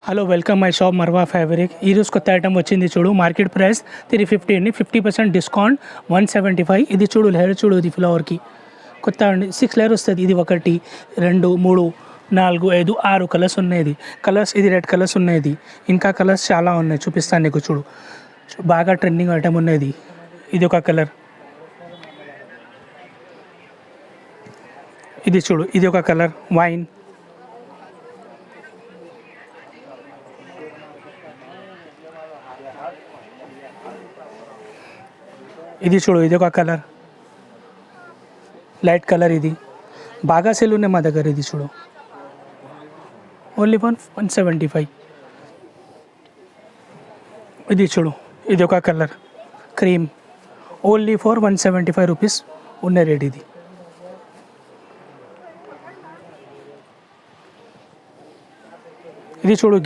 Hello welcome my shop Marwa fabric. ఈరోజు కొత్త item వచ్చింది చూడు. మార్కెట్ ప్రైస్ 350 అండి, 50% డిస్కౌంట్ 175. ఇది చూడు, లేయర్ చూడు, ఇది ఫ్లవర్కి కొత్త అండి. 6 లేయర్ వస్తుంది. ఇది 1 2 3 4 5 6 కలర్స్ ఉన్నాయి. కలర్స్ ఇది రెడ్ కలర్స్ ఉన్నాయి. ఇంకా కలర్స్ చాలా ఉన్నాయి, చూపిస్తాను నీకు. చూడు, బాగా ట్రెండింగ్ ఐటమ్ ఉన్నది. ఇది ఒక కలర్. ఇది చూడు, ఇది ఒక కలర్ వైన్. ఇది చూడు, ఇది ఒక కలర్ లైట్ కలర్. ఇది బాగా సేల్ ఉన్నాయి మా దగ్గర. ఇది చూడు, ఓన్లీ 175. ఇది చూడు, ఇది ఒక colour cream, only for 175 rupees ఉన్న రేట్. ఇది చూడు.